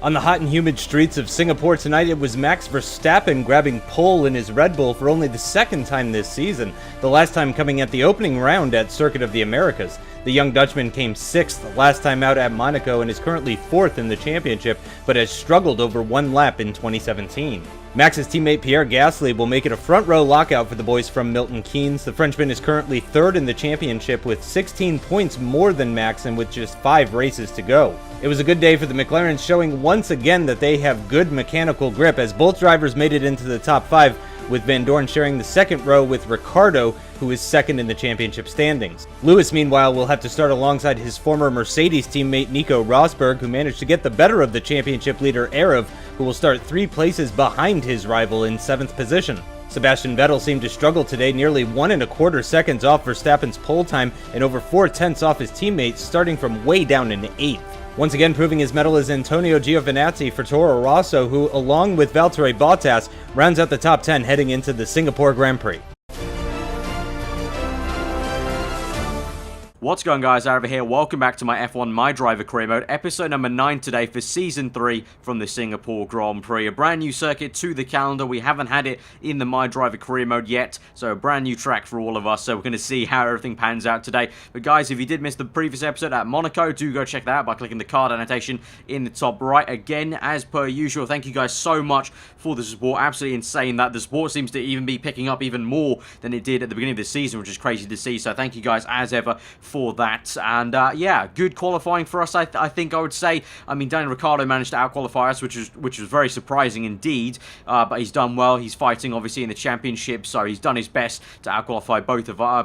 On the hot and humid streets of Singapore tonight, it was Max Verstappen grabbing pole in his Red Bull for only the second time this season, the last time coming at the opening round at Circuit of the Americas. The young Dutchman came 6th last time out at Monaco and is currently 4th in the championship, but has struggled over one lap in 2017. Max's teammate Pierre Gasly will make it a front row lockout for the boys from Milton Keynes. The Frenchman is currently 3rd in the championship with 16 points more than Max and with just 5 races to go. It was a good day for the McLarens, showing once again that they have good mechanical grip as both drivers made it into the top 5, with Van Dorn sharing the second row with Ricciardo, who is 2nd in the championship standings. Lewis, meanwhile, will have to start alongside his former Mercedes teammate Nico Rosberg, who managed to get the better of the championship leader aarava, who will start 3 places behind his rival in 7th position. Sebastian Vettel seemed to struggle today, nearly 1.25 seconds off Verstappen's pole time and over 4/10 off his teammates, starting from way down in 8th. Once again proving his mettle is Antonio Giovinazzi for Toro Rosso, who, along with Valtteri Bottas, rounds out the top 10 heading into the Singapore Grand Prix. What's going on, guys? Aarava here. Welcome back to my F1 MyDriver career mode, episode number 9 today for season 3 from the Singapore Grand Prix. A brand new circuit to the calendar. We haven't had it in the MyDriver career mode yet, so a brand new track for all of us. So we're going to see how everything pans out today. But guys, if you did miss the previous episode at Monaco, do go check that out by clicking the card annotation in the top right. Again, as per usual, thank you guys so much for the support. Absolutely insane that the support seems to even be picking up even more than it did at the beginning of the season, which is crazy to see. So thank you guys as ever for that. And yeah, good qualifying for us, I think I would say. I mean, Daniel Ricciardo managed to outqualify us, which was very surprising indeed, but he's done well. He's fighting obviously in the championship, so he's done his best to outqualify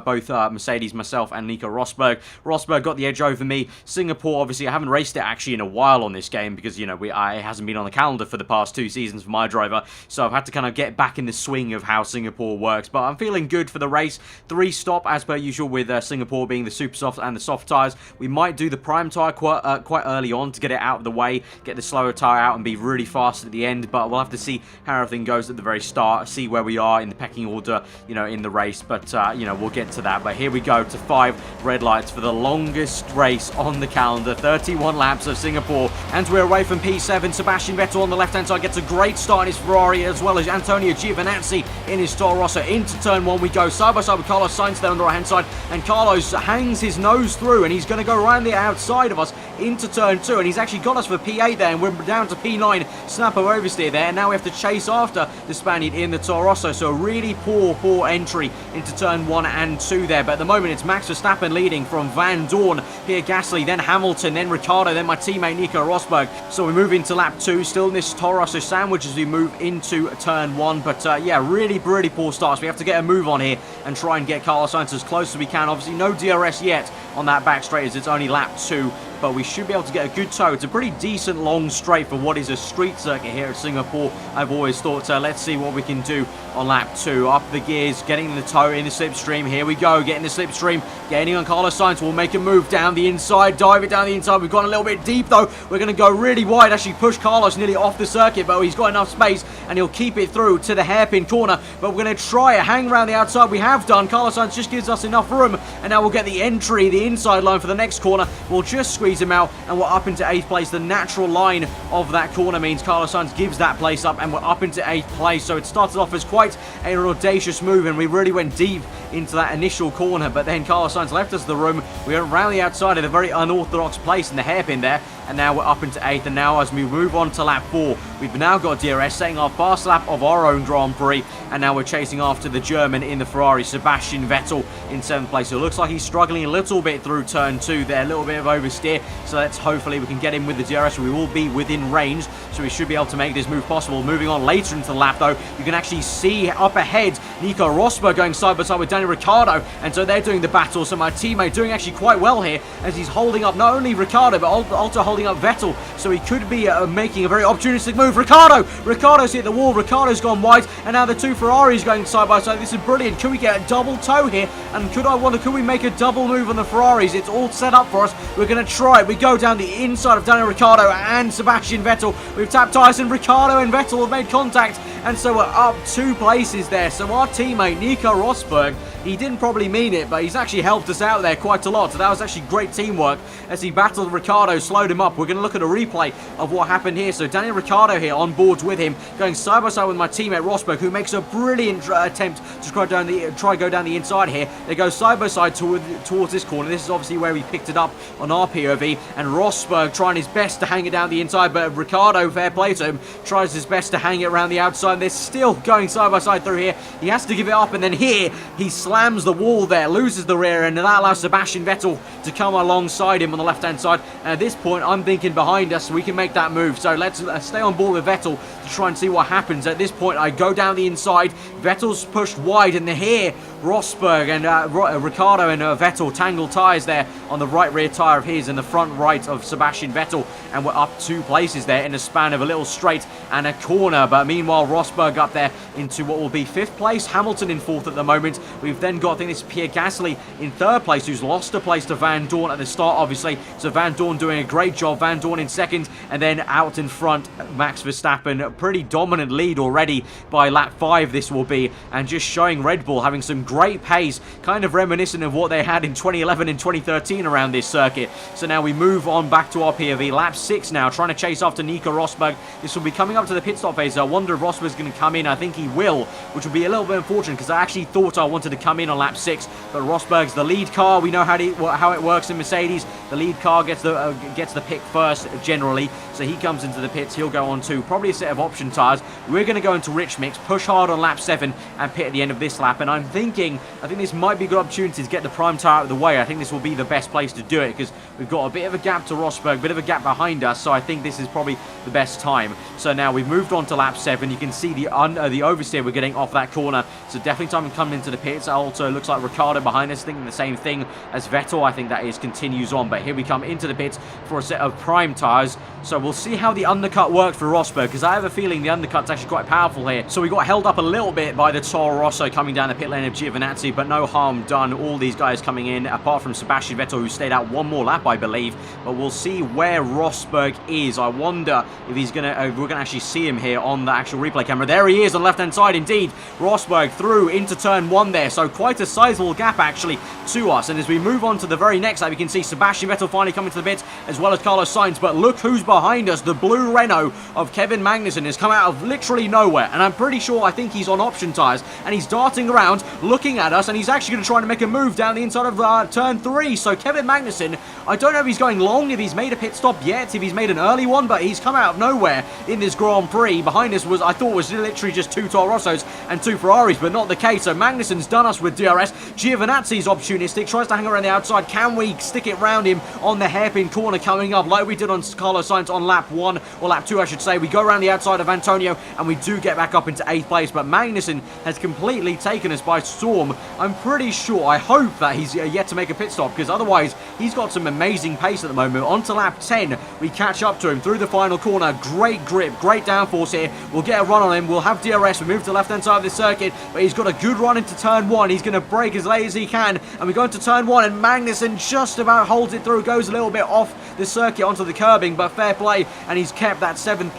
both Mercedes, myself, and Nico Rosberg. Rosberg got the edge over me. Singapore, obviously, I haven't raced it actually in a while on this game because, you know, it hasn't been on the calendar for the past 2 seasons for MyDriver, so I've had to kind of get back in the swing of how Singapore works, but I'm feeling good for the race. 3-stop as per usual, with Singapore being the super soft and the soft tyres. We might do the prime tyre quite early on to get it out of the way, get the slower tyre out and be really fast at the end, but we'll have to see how everything goes at the very start, see where we are in the pecking order, you know, in the race, but you know, we'll get to that. But here we go to 5 red lights for the longest race on the calendar, 31 laps of Singapore, and we're away from P7. Sebastian Vettel on the left-hand side gets a great start in his Ferrari, as well as Antonio Giovinazzi in his Toro Rosso. Into turn 1 we go, side by side with Carlos Sainz there on the right-hand side, and Carlos hangs his nose through, and he's going to go around the outside of us into turn 2, and he's actually got us for P8 there, and we're down to P9. Snapper oversteer there, and now we have to chase after the Spaniard in the Toro Rosso, so a really poor entry into turn 1 and 2 there. But at the moment it's Max Verstappen leading from Van Dorn, Pierre Gasly, then Hamilton, then Ricciardo, then my teammate Nico Rosberg. So we move into lap 2, still in this Toro Rosso sandwich as we move into turn 1, but yeah, really poor starts. We have to get a move on here and try and get Carlos Sainz as close as we can. Obviously no DRS yet on that back straight as it's only lap 2, but we should be able to get a good tow. It's a pretty decent long straight for what is a street circuit here at Singapore, I've always thought. So let's see what we can do on lap 2. Up the gears, getting the tow in the slipstream. Here we go, getting the slipstream, gaining on Carlos Sainz. We'll make a move down the inside, dive it down the inside. We've gone a little bit deep though. We're going to go really wide, actually push Carlos nearly off the circuit, but he's got enough space and he'll keep it through to the hairpin corner. But we're going to try a hang around the outside. We have done. Carlos Sainz just gives us enough room, and now we'll get the entry, the inside line for the next corner. We'll just squeeze him out, and we're up into 8th place. The natural line of that corner means Carlos Sainz gives that place up, and we're up into 8th place. So it started off as quite an audacious move, and we really went deep into that initial corner, but then Carlos Sainz left us the room. We went around the outside at a very unorthodox place in the hairpin there, and now we're up into 8th. And now as we move on to lap 4, we've now got DRS setting our fast lap of our own Grand Prix, and now we're chasing after the German in the Ferrari, Sebastian Vettel, in 7th place. So it looks like he's struggling a little bit through turn 2 there, a little bit of oversteer, so let's hopefully we can get him with the DRS. We will be within range, so we should be able to make this move possible. Moving on later into the lap though, you can actually see up ahead Nico Rosberg going side by side with Daniel Ricciardo, and so they're doing the battle. So my teammate doing actually quite well here as he's holding up not only Ricciardo but also holding up Vettel, so he could be making a very opportunistic move. Ricciardo's hit the wall, Ricciardo's gone wide, and now the 2 Ferraris going side by side. This is brilliant. Can we get a double tow here? And could we make a double move on the Ferraris? It's all set up for us. We're going to try it. We go down the inside of Daniel Ricciardo and Sebastian Vettel. We've tapped tires, and Ricciardo and Vettel have made contact, and so we're up 2 places there. So our teammate Nico Rosberg, he didn't probably mean it, but he's actually helped us out there quite a lot. So that was actually great teamwork as he battled Ricciardo, slowed him up. We're going to look at a replay of what happened here. So Daniel Ricciardo here on boards with him, going side by side with my teammate Rosberg, who makes a brilliant attempt to try go down the inside here. They go side by side towards this corner. This is obviously where we picked it up on our POV, and Rosberg trying his best to hang it down the inside, but Ricciardo, fair play to him, tries his best to hang it around the outside. They're still going side by side through here. He has to give it up, and then here he slams the wall there, loses the rear end, and that allows Sebastian Vettel to come alongside him on the left hand side. And at this point I'm thinking behind us we can make that move, so let's stay on board with Vettel to try and see what happens. At this point I go down the inside, Vettel's pushed wide, and here Rosberg and Ricciardo and Vettel tangle tyres there on the right rear tyre of his and the front right of Sebastian Vettel, and we're up 2 places there in a span of a little straight and a corner. But meanwhile Rosberg up there into what will be 5th place, Hamilton in 4th at the moment. We've then got, I think it's Pierre Gasly in 3rd place, who's lost a place to Van Dorn at the start obviously, so Van Dorn doing a great job. Van Dorn in 2nd, and then out in front Max Verstappen, a pretty dominant lead already by lap 5 this will be, and just showing Red Bull having some great pace, kind of reminiscent of what they had in 2011 and 2013 around this circuit. So now we move on back to our POV, lap 6 now, trying to chase after Nico Rosberg. This will be coming up to the pit stop phase. I wonder if Rosberg's going to come in. I think he will, which will be a little bit unfortunate because I actually thought I wanted to come in on lap 6, but Rosberg's the lead car. We know how it works in Mercedes. The lead car gets the pick first generally, so he comes into the pits. He'll go on to probably a set of option tyres. We're going to go into rich mix, push hard on lap 7 and pit at the end of this lap, and I think this might be a good opportunity to get the prime tyre out of the way. I think this will be the best place to do it because we've got a bit of a gap to Rosberg, a bit of a gap behind us, so I think this is probably the best time. So now we've moved on to lap 7. You can see the oversteer we're getting off that corner, so definitely time to come into the pits. Also looks like Ricciardo behind us thinking the same thing as Vettel. I think that is continues on, but here we come into the pits for a set of prime tyres. So we'll see how the undercut worked for Rosberg, because I have a feeling the undercut's actually quite powerful here. So we got held up a little bit by the Toro Rosso coming down the pit lane of Giovinazzi, but no harm done. All these guys coming in, apart from Sebastian Vettel, who stayed out one more lap, I believe. But we'll see where Rosberg is. I wonder if he's gonna we're gonna actually see him here on the actual replay camera. There he is on the left hand side indeed. Rosberg through into turn 1 there, so quite a sizable gap actually to us. And as we move on to the very next lap, you can see Sebastian Vettel finally coming to the pits, as well as Carlos Sainz. But look who's behind us. The blue Renault of Kevin Magnussen has come out of literally nowhere, and I'm pretty sure, I think he's on option tyres, and he's darting around looking at us, and he's actually going to try to make a move down the inside of turn 3. So Kevin Magnussen, I don't know if he's going long, if he's made a pit stop yet, if he's made an early one, but he's come out of nowhere in this Grand Prix. Behind us was, I thought, was literally just 2 Toro Rossos and 2 Ferraris, but not the case. So Magnussen's done us with DRS. Giovinazzi's opportunistic, tries to hang around the outside. Can we stick it round him on the hairpin corner coming up, like we did on Carlos Sainz on lap 1, or lap 2 I should say. We go around the outside of Antonio, and we do get back up into 8th place, but Magnussen has completely taken us by storm. I'm pretty sure, I hope that he's yet to make a pit stop, because otherwise he's got some amazing pace at the moment. On to lap 10, we catch up to him through the final corner. Great grip, great downforce here. We'll get a run on him. We'll have DRS. We move to the left hand side of the circuit, but he's got a good run into turn 1. He's going to brake as late as he can, and we go into turn 1, and Magnussen just about holds it through, goes a little bit off the circuit onto the curbing, but fair play, and he's kept that 6th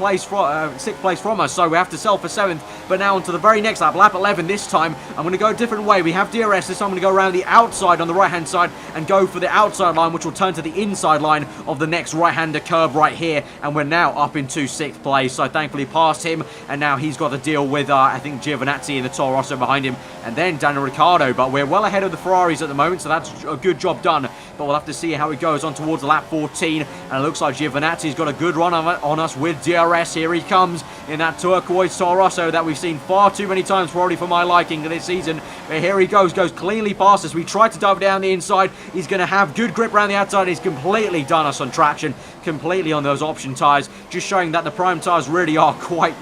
place from us, so we have to sell for 7th. But now onto the very next lap, lap 11 this time. I'm going to go a different way. We have DRS. This time I'm going to go around the outside on the right hand side and go for the outside line, which will turn to the inside line of the next right-hander curve right here, and we're now up into 6th place. So I thankfully passed him, and now he's got to deal with I think Giovinazzi and the Toro Rosso behind him, and then Daniel Ricciardo. But we're well ahead of the Ferraris at the moment, so that's a good job done. But we'll have to see how it goes on towards lap 14, and it looks like Giovinazzi's got a good run on us with DRS. Here he comes in that turquoise Toro Rosso that we've seen far too many times, probably for my liking this season. But here he goes cleanly past us. We tried to dive down the inside. He's going to have good grip around the outside. He's completely done us on traction, completely on those option tyres, just showing that the prime tyres really are quite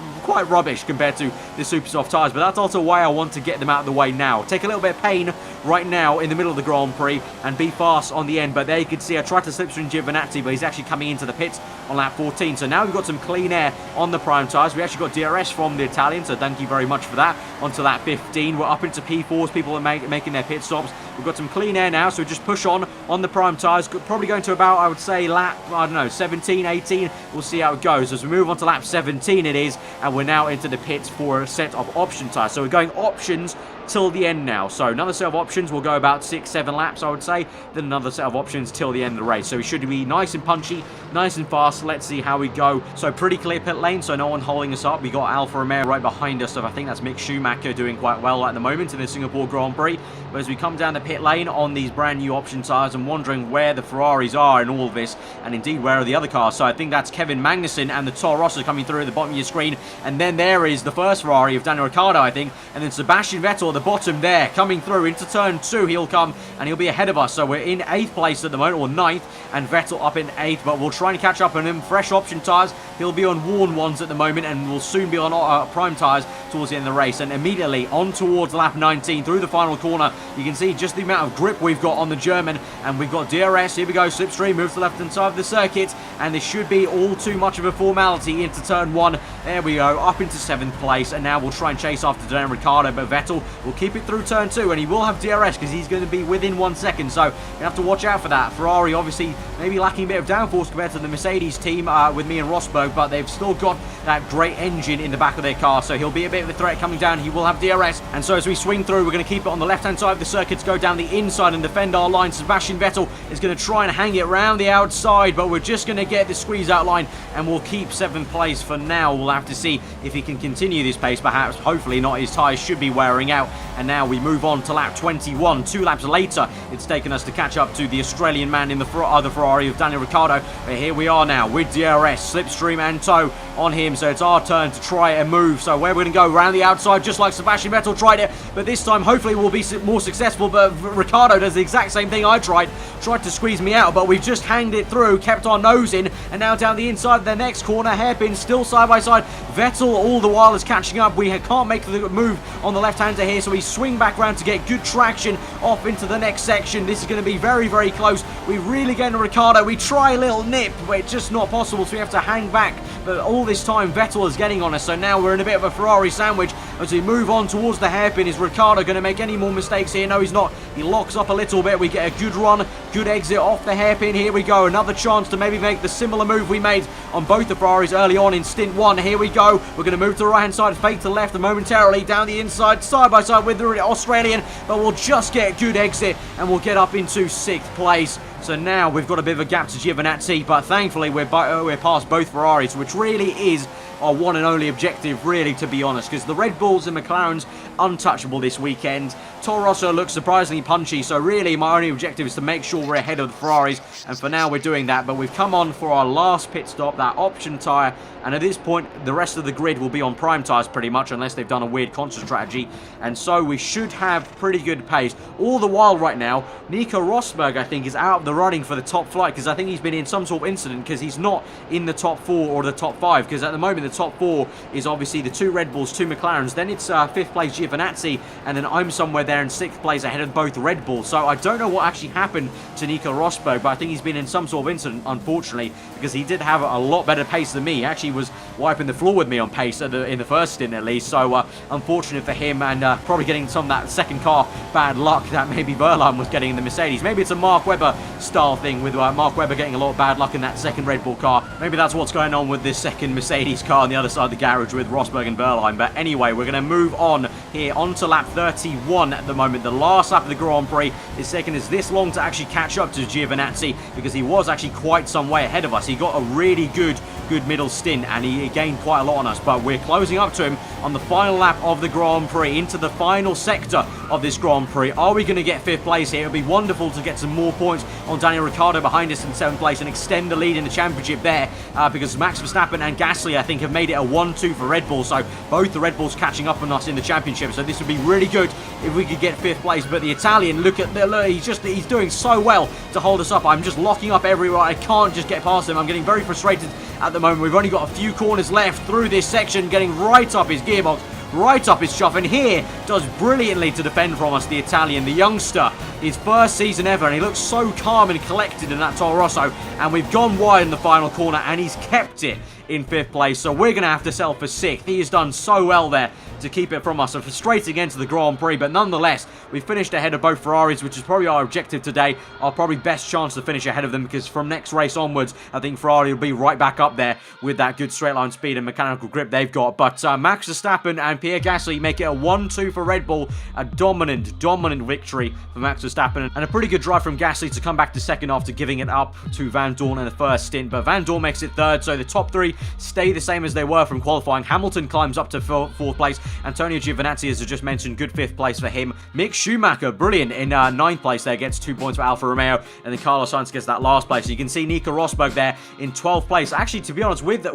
rubbish compared to the super soft tyres. But that's also why I want to get them out of the way now. Take a little bit of pain right now in the middle of the Grand Prix and be fast on the end. But there you can see I tried to slipstream Giovinazzi, but he's actually coming into the pits on lap 14. So now we've got some clean air on the prime tyres. We actually got DRS from the Italian, so thank you very much for that. Onto lap 15, we're up into P4s. People are making their pit stops. We've got some clean air now, so just push on the prime tyres. Probably going to about, I would say, lap, I don't know, 17, 18. We'll see how it goes. As we move on to lap 17 it is, and we're now into the pits for a set of option tyres. So we're going options till the end now. So another set of options will go about 6-7 laps, I would say. Then another set of options till the end of the race. So we should be nice and punchy, nice and fast. Let's see how we go. So pretty clear pit lane, so no one holding us up. We got Alfa Romeo right behind us, so I think that's Mick Schumacher doing quite well at the moment in the Singapore Grand Prix. But as we come down the pit lane on these brand new option tyres, I'm wondering where the Ferraris are in all of this, and indeed where are the other cars. So I think that's Kevin Magnussen and the Toro Rosso coming through at the bottom of your screen, and then there is the first Ferrari of Daniel Ricciardo, I think, and then Sebastian Vettel at the bottom there, coming through into turn 2. He'll come and he'll be ahead of us, so we're in 8th place at the moment, or 9th, and Vettel up in 8th, but we'll try and catch up on him. Fresh option tyres, he'll be on worn ones at the moment, and will soon be on prime tyres towards the end of the race, and immediately on towards lap 19 through the final corner. You can see just the amount of grip we've got on the German, and we've got DRS. Here we go, slipstream moves to the left hand side of the circuit, and this should be all too much of a formality into turn 1. There we go, up into 7th place, and now we'll try and chase after Daniel Ricciardo, but Vettel will keep it through turn 2, and he will have DRS because he's going to be within 1 second, so you have to watch out for that. Ferrari obviously maybe lacking a bit of downforce compared to the Mercedes team with me and Rosberg, but they've still got that great engine in the back of their car, so he'll be a bit of a threat coming down. He will have DRS, and so as we swing through, we're going to keep it on the left hand side of the circuit to go down the inside and defend our line. Sebastian Vettel is going to try and hang it around the outside, but we're just going to get the squeeze out line, and we'll keep 7th place for now. We'll have to see if he can continue this pace, perhaps. Hopefully not. His tyres should be wearing out, and now we move on to lap 21. 2 laps later, it's taken us to catch up to the Australian man in the other Ferrari of Daniel Ricciardo, but here we are now with DRS, slipstream and tow on him, so it's our turn to try and move. So where we're going to go, around the outside, just like Sebastian Vettel tried it, but this time hopefully we'll be more successful. But Ricciardo does the exact same thing I tried to squeeze me out, but we've just hanged it through, kept our nose in, and now down the inside of the next corner, hairpin still side by side. Vettel all the while is catching up. We can't make the move on the left-hander here, so we swing back around to get good traction off into the next section. This is going to be very, very close. We really get into Ricciardo. We try a little nip, but it's just not possible, so we have to hang back. But all this time, Vettel is getting on us, so now we're in a bit of a Ferrari sandwich as we move on towards the hairpin. Is Ricciardo going to make any more mistakes here? No, he's not. He locks up a little bit. We get a good run, good exit off the hairpin. Here we go. Another chance to maybe make the similar move we made on both the Ferraris early on in stint 1. Here we go. We're going to move to the right-hand side, fake to the left momentarily, down the inside, side by side with the Australian, but we'll just get a good exit, and we'll get up into 6th place. So now we've got a bit of a gap to Giovinazzi, but thankfully we're past both Ferraris, which really is our one and only objective, really, to be honest, because the Red Bulls and McLarens untouchable this weekend. Toro Rosso looks surprisingly punchy, so really my only objective is to make sure we're ahead of the Ferraris, and for now we're doing that. But we've come on for our last pit stop, that option tyre, and at this point the rest of the grid will be on prime tyres pretty much, unless they've done a weird concert strategy, and so we should have pretty good pace. All the while right now, Nico Rosberg, I think, is out of the running for the top flight, because I think he's been in some sort of incident, because he's not in the top 4 or the top 5, because at the moment the top 4 is obviously the 2 Red Bulls, 2 McLarens, then it's 5th place Giovinazzi, and then I'm somewhere there in 6th place ahead of both Red Bulls. So I don't know what actually happened to Nico Rosberg, but I think he's been in some sort of incident, unfortunately, because he did have a lot better pace than me. He actually was wiping the floor with me on pace in the first stint at least, so unfortunate for him, and probably getting some of that second car bad luck that maybe Verlaine was getting in the Mercedes. Maybe it's a Mark Webber style thing, with Mark Webber getting a lot of bad luck in that second Red Bull car. Maybe that's what's going on with this second Mercedes car on the other side of the garage with Rosberg and Verlaine. But anyway, we're going to move on here onto lap 31 at the moment. The last lap of the Grand Prix is taking us this long to actually catch up to Giovinazzi, because he was actually quite some way ahead of us. He got a really good middle stint, and he gained quite a lot on us, but we're closing up to him on the final lap of the Grand Prix, into the final sector of this Grand Prix. Are we going to get 5th place here? It would be wonderful to get some more points on Daniel Ricciardo behind us in 7th place and extend the lead in the championship there, because Max Verstappen and Gasly, I think, have made it a 1-2 for Red Bull, so both the Red Bulls catching up on us in the championship, so this would be really good if we could get 5th place. But the Italian, look, he's doing so well to hold us up. I'm just locking up everywhere. I can't just get past him. I'm getting very frustrated at the moment. We've only got a few corners left through this section, getting right up his gearbox, right up his chuff, and here does brilliantly to defend from us, the Italian, the youngster, his first season ever, and he looks so calm and collected in that Toro Rosso, and we've gone wide in the final corner, and he's kept it in 5th place, so we're going to have to sell for 6th. He has done so well there, to keep it from us. So frustrating end to the Grand Prix, but nonetheless, we finished ahead of both Ferraris, which is probably our objective today, our probably best chance to finish ahead of them, because from next race onwards, I think Ferrari will be right back up there with that good straight line speed and mechanical grip they've got. But Max Verstappen and Pierre Gasly make it a 1-2 for Red Bull, a dominant victory for Max Verstappen, and a pretty good drive from Gasly to come back to second after giving it up to Van Dorn in the first stint. But Van Dorn makes it third, so the top three stay the same as they were from qualifying. Hamilton climbs up to fourth place. Antonio Giovinazzi, as I just mentioned, good fifth place for him. Mick Schumacher, brilliant, in ninth place there, gets 2 points for Alfa Romeo, and then Carlos Sainz gets that last place. So you can see Nico Rosberg there in 12th place. Actually, to be honest, with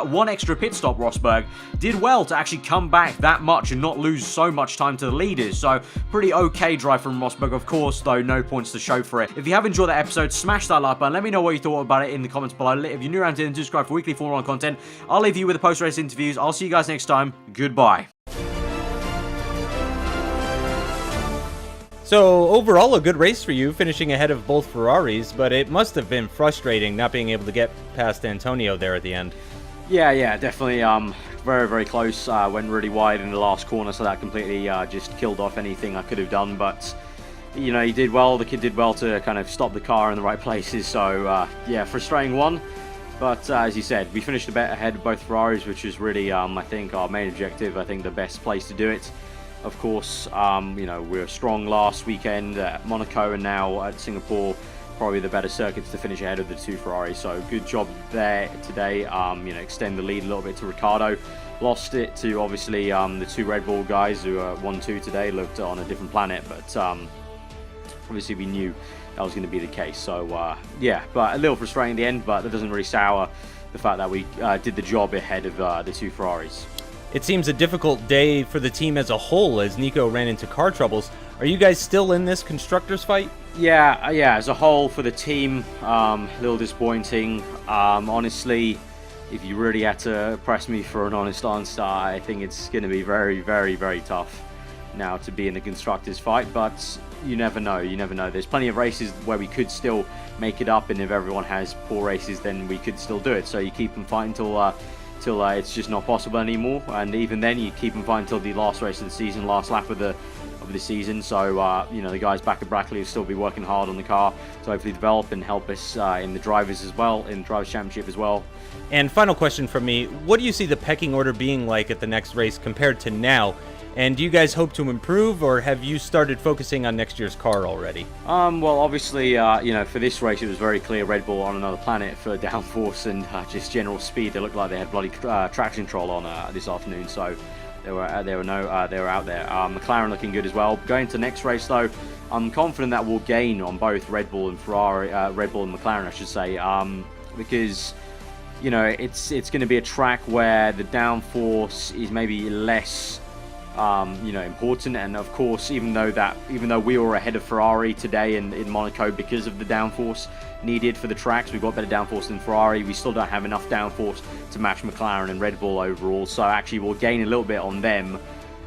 one extra pit stop, Rosberg did well to actually come back that much and not lose so much time to the leaders. So pretty okay drive from Rosberg. Of course, though, no points to show for it. If you have enjoyed that episode, smash that like button. Let me know what you thought about it in the comments below. If you're new around here, then subscribe for weekly Formula 1 content. I'll leave you with the post-race interviews. I'll see you guys next time. Goodbye. So, overall, a good race for you, finishing ahead of both Ferraris, but it must have been frustrating not being able to get past Antonio there at the end. Yeah, definitely very close. Went really wide in the last corner, so that completely just killed off anything I could have done. But, you know, he did well. The kid did well to kind of stop the car in the right places. So, yeah, frustrating one. But, as you said, we finished a bit ahead of both Ferraris, which is really, I think, our main objective. I think the best place to do it. Of course, you know, we were strong last weekend at Monaco, and now at Singapore, probably the better circuits to finish ahead of the two Ferraris. So good job there today. You know, extend the lead a little bit to Ricciardo. Lost it to obviously the two Red Bull guys who are 1-2 today. Looked on a different planet, but obviously we knew that was going to be the case. So yeah, but a little frustrating in the end, but that doesn't really sour the fact that we did the job ahead of the two Ferraris. It seems a difficult day for the team as a whole as Nico ran into car troubles. Are you guys still in this constructors fight? Yeah, as a whole for the team, a little disappointing. Honestly, if you really had to press me for an honest answer, I think it's going to be very tough now to be in the constructors fight, but you never know. There's plenty of races where we could still make it up, and if everyone has poor races, then we could still do it. So you keep them fighting till it's just not possible anymore, and even then you keep them fighting until the last race of the season, last lap of the season. So you know, the guys back at Brackley will still be working hard on the car to hopefully develop and help us in the drivers as well, in the drivers championship as well. And final question from me, what do you see the pecking order being like at the next race compared to now? And do you guys hope to improve, or have you started focusing on next year's car already? Well, obviously, you know, for this race, it was very clear Red Bull on another planet for downforce and just general speed. They looked like they had bloody traction control on this afternoon, so they were out there. McLaren looking good as well. Going to the next race, though, I'm confident that we'll gain on both Red Bull and Ferrari, Red Bull and McLaren, I should say, because, you know, it's going to be a track where the downforce is maybe less you know, important. And of course, even though we were ahead of Ferrari today in Monaco because of the downforce needed for the tracks, we've got better downforce than Ferrari, we still don't have enough downforce to match McLaren and Red Bull overall. So actually we'll gain a little bit on them,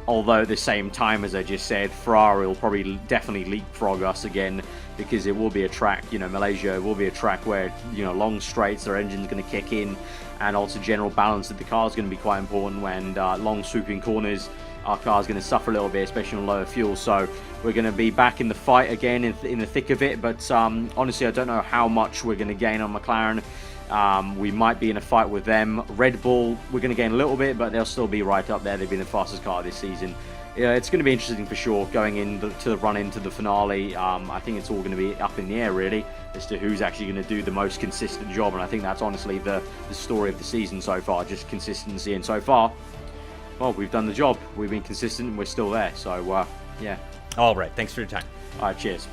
although at the same time, as I just said, Ferrari will probably definitely leapfrog us again, because it will be a track, you know, Malaysia will be a track where, you know, long straights, their engine's going to kick in, and also general balance of the car is going to be quite important. When long swooping corners, our car is going to suffer a little bit, especially on lower fuel. So we're going to be back in the fight again, in the thick of it. But honestly, I don't know how much we're going to gain on McLaren. We might be in a fight with them. Red Bull, we're going to gain a little bit, but they'll still be right up there. They've been the fastest car this season. Yeah, it's going to be interesting for sure going into the run into the finale. I think it's all going to be up in the air, really, as to who's actually going to do the most consistent job. And I think that's honestly the story of the season so far, just consistency. And so far, well, we've done the job. We've been consistent and we're still there. So, yeah. All right. Thanks for your time. All right. Cheers.